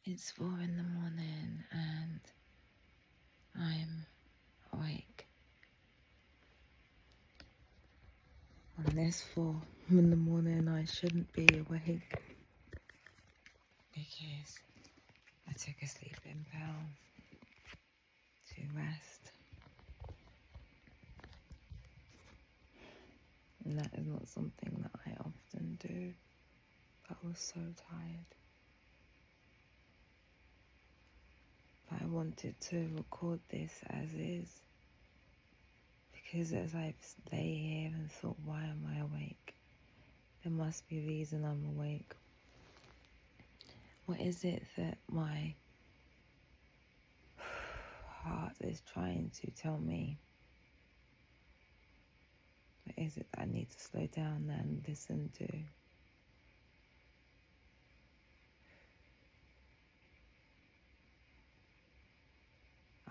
It's 4 in the morning and I'm awake. On this 4 in the morning, I shouldn't be awake because I took a sleeping pill to rest. And that is not something that I often do. But I was so tired. But I wanted to record this as is. Because as I lay here and thought, why am I awake? There must be a reason I'm awake. What is it that my heart is trying to tell me? What is it that I need to slow down and listen to?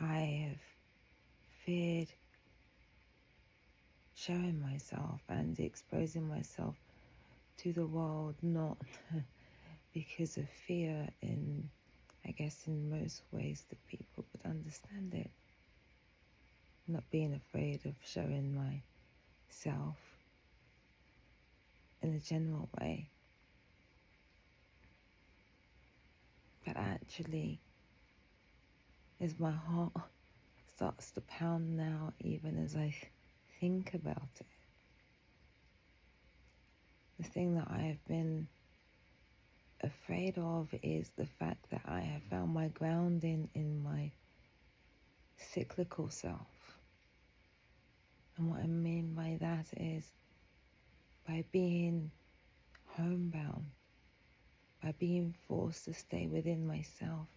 I have feared showing myself and exposing myself to the world, not because of fear in most ways that people would understand it. Not being afraid of showing myself in a general way. But actually, as my heart starts to pound now, even as I think about it, the thing that I have been afraid of is the fact that I have found my grounding in my cyclical self. And what I mean by that is by being homebound, by being forced to stay within myself,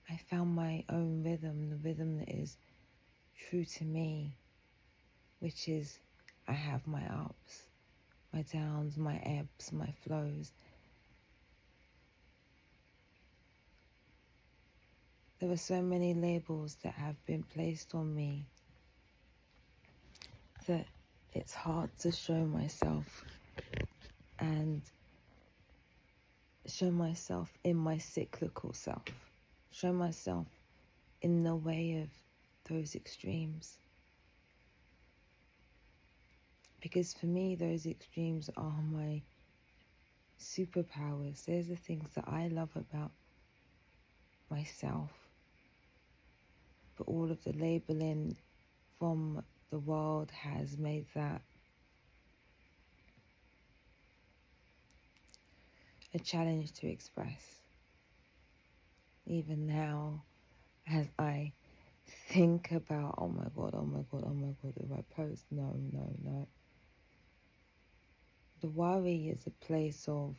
I found my own rhythm, the rhythm that is true to me, which is I have my ups, my downs, my ebbs, my flows. There are so many labels that have been placed on me that it's hard to show myself and show myself in my cyclical self, show myself in the way of those extremes. Because for me, those extremes are my superpowers. There's the things that I love about myself. But all of the labeling from the world has made that a challenge to express. Even now, as I think about, oh my God, if I post, no. The worry is a place of,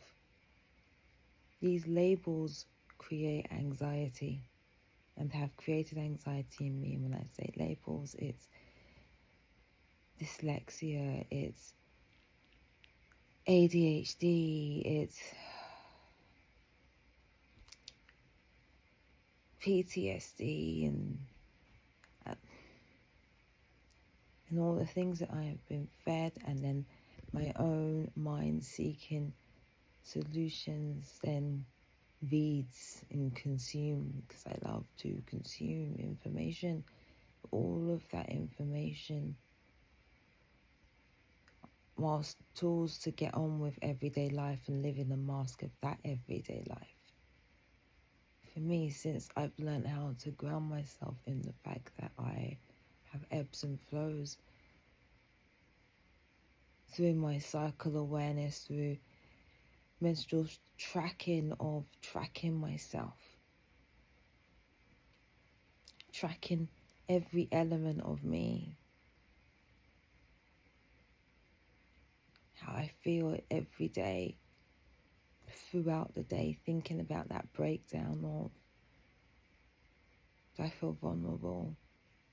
these labels create anxiety and have created anxiety in me. And when I say labels, it's dyslexia, it's ADHD, it's PTSD, and all the things that I have been fed, and then my own mind seeking solutions then reads and consume, because I love to consume information. All of that information, whilst tools to get on with everyday life and live in the mask of that everyday life. For me, since I've learned how to ground myself in the fact that I have ebbs and flows through my cycle awareness, through menstrual tracking of tracking myself, tracking every element of me, how I feel every day, throughout the day, thinking about that breakdown of, do I feel vulnerable?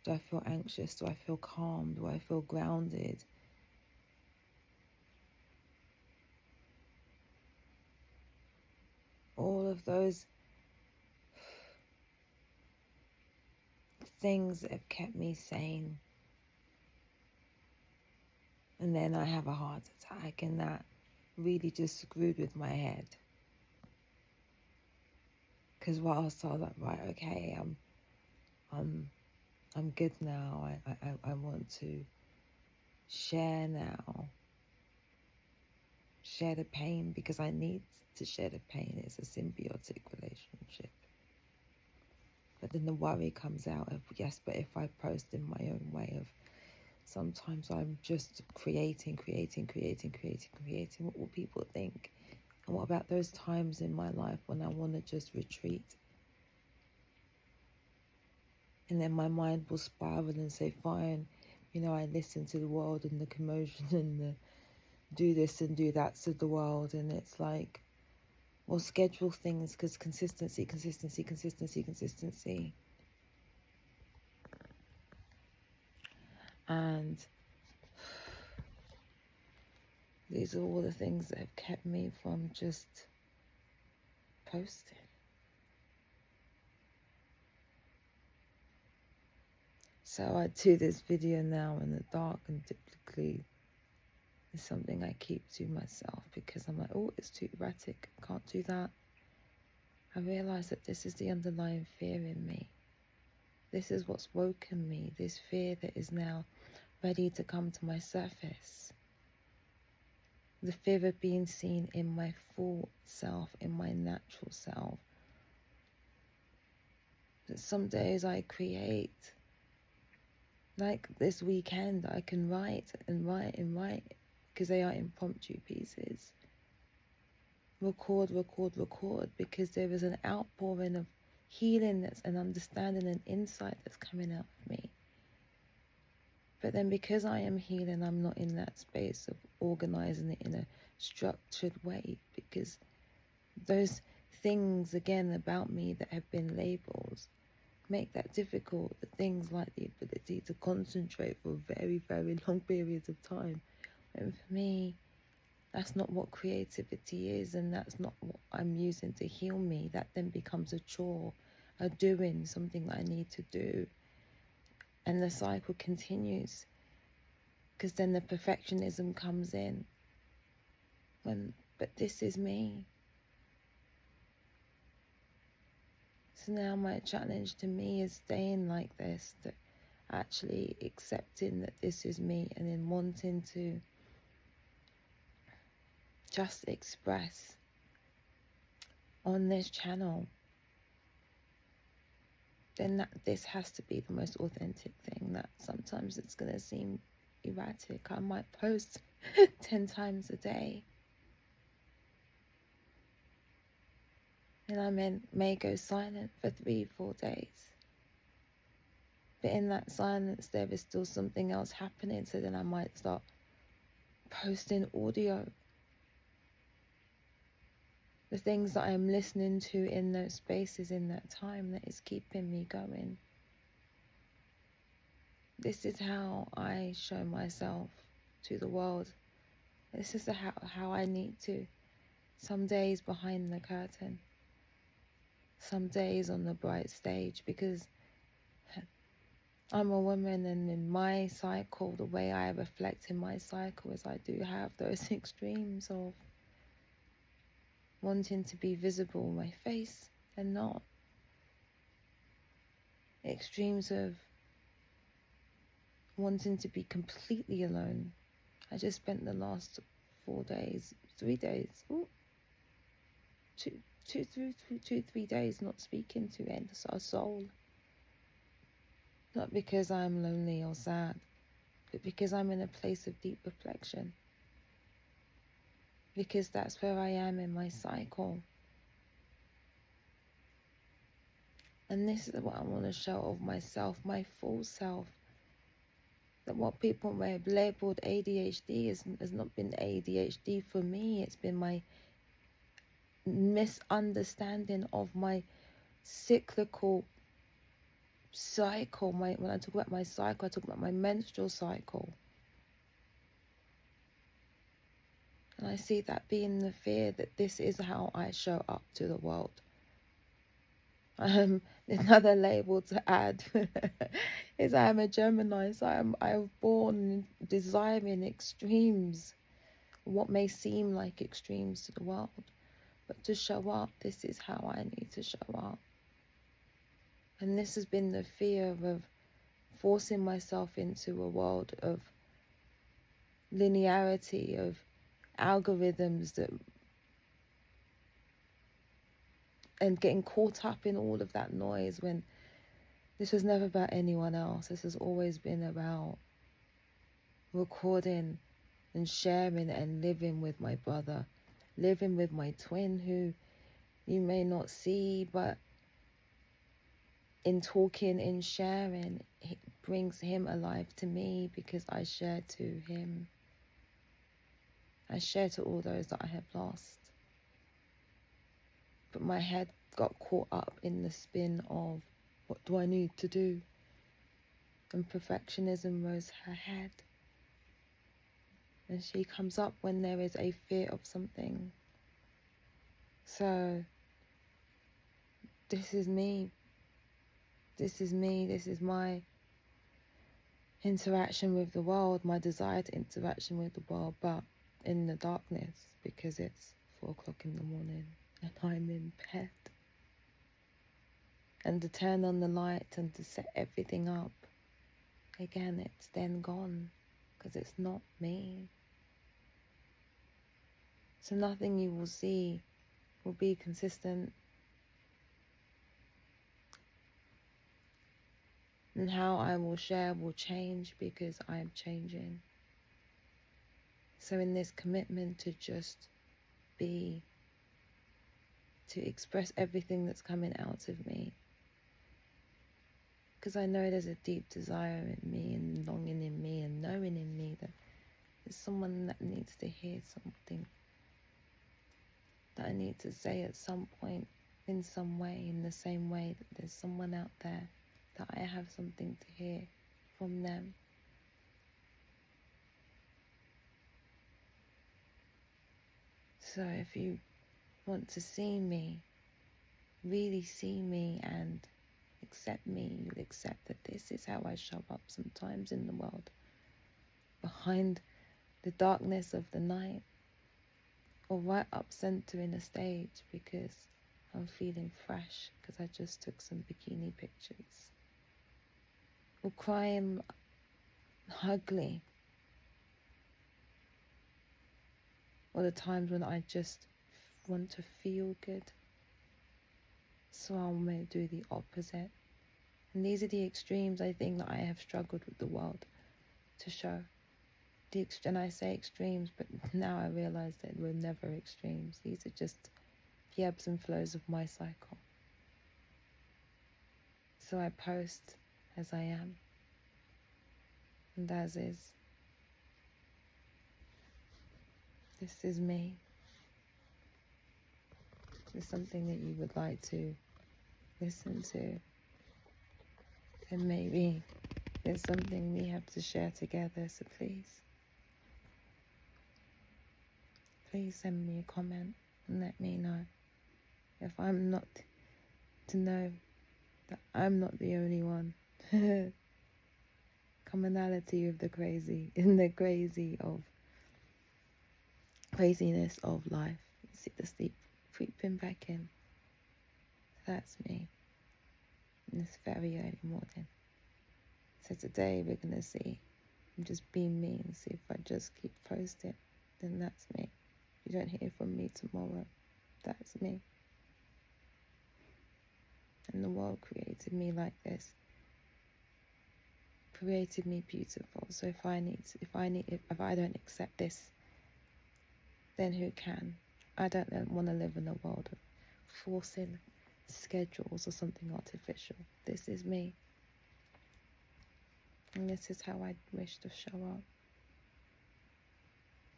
Do I feel anxious? Do I feel calm? Do I feel grounded? All of those things that have kept me sane. And then I have a heart attack, and that really just screwed with my head. Because whilst I was like, right, okay, I'm good now. I want to share now. Share the pain because I need to share the pain. It's a symbiotic relationship. But then the worry comes out of, yes, but if I post in my own way of, sometimes I'm just creating. What will people think? And what about those times in my life when I want to just retreat? And then my mind will spiral and say, fine, I listen to the world and the commotion and the do this and do that to the world. And it's like, well, schedule things because consistency. And these are all the things that have kept me from just posting. So I do this video now in the dark, and typically it's something I keep to myself because I'm like, oh, it's too erratic, can't do that. I realize that this is the underlying fear in me. This is what's woken me, this fear that is now ready to come to my surface. The fear of being seen in my full self, in my natural self. That some days I create, like this weekend, I can write because they are impromptu pieces. Record because there is an outpouring of healing that's an understanding and insight that's coming out of me. But then because I am healing, I'm not in that space of organizing it in a structured way, because those things, again, about me that have been labels make that difficult. The things like the ability to concentrate for very, very long periods of time. And for me, that's not what creativity is, and that's not what I'm using to heal me. That then becomes a chore, a doing, something I need to do. And the cycle continues, because then the perfectionism comes in. But this is me. So now my challenge to me is staying like this, that actually accepting that this is me, and then wanting to just express on this channel. Then this has to be the most authentic thing. That sometimes it's going to seem erratic. I might post 10 times a day. And I may go silent for 3-4 days. But in that silence, there is still something else happening. So then I might start posting audio. The things that I'm listening to in those spaces, in that time, that is keeping me going. This is how I show myself to the world. This is how I need to. Some days behind the curtain. Some days on the bright stage, because I'm a woman, and in my cycle, the way I reflect in my cycle is I do have those extremes of wanting to be visible, my face, and not. Extremes of wanting to be completely alone. I just spent the last 3 days, 3 days not speaking to a soul. Not because I'm lonely or sad, but because I'm in a place of deep reflection. Because that's where I am in my cycle. And this is what I want to show of myself, my full self. That what people may have labeled ADHD has not been ADHD for me. It's been my misunderstanding of my cyclical cycle. When I talk about my cycle, I talk about my menstrual cycle. And I see that being the fear that this is how I show up to the world. Another label to add is I am a Gemini, so I was born desiring extremes, what may seem like extremes to the world. But to show up, this is how I need to show up. And this has been the fear of forcing myself into a world of linearity, of algorithms and getting caught up in all of that noise, when this was never about anyone else. This has always been about recording and sharing and living with my brother, living with my twin, who you may not see, but in talking, in sharing, it brings him alive to me, because I share to him. I share to all those that I have lost. But my head got caught up in the spin of, what do I need to do? And perfectionism rose her head. And she comes up when there is a fear of something. So, this is me. This is me. This is my interaction with the world, my desired interaction with the world, but in the darkness, because it's 4 o'clock in the morning and I'm in bed. And to turn on the light and to set everything up, again, it's then gone, because it's not me. So nothing you will see will be consistent. And how I will share will change, because I am changing. So in this commitment to just be, to express everything that's coming out of me, because I know there's a deep desire in me and longing in me and knowing in me that there's someone that needs to hear something that I need to say at some point, in some way, in the same way that there's someone out there that I have something to hear from them. So if you want to see me, really see me and accept me, you'll accept that this is how I show up sometimes in the world, behind the darkness of the night, or right up center in a stage, because I'm feeling fresh, because I just took some bikini pictures, or crying ugly, or the times when I just want to feel good. So I may do the opposite. And these are the extremes, I think, that I have struggled with the world to show. And I say extremes, but now I realize that we're never extremes. These are just the ebbs and flows of my cycle. So I post as I am, and as is. This is me. This is something that you would like to listen to. And maybe there's something we have to share together, so please send me a comment and let me know. If I'm not, to know that I'm not the only one. Commonality of the crazy, in the craziness of life. See the sleep creeping back in. That's me. In this very early morning. So today we're gonna see. Just be me and see if I just keep posting, then that's me. If you don't hear from me tomorrow, that's me. And the world created me like this. Created me beautiful. So if I don't accept this, then who can? I don't want to live in a world of forcing schedules or something artificial. This is me. And this is how I wish to show up.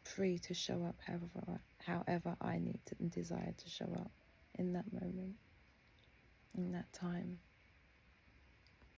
Free to show up however I need to and desire to show up in that moment, in that time.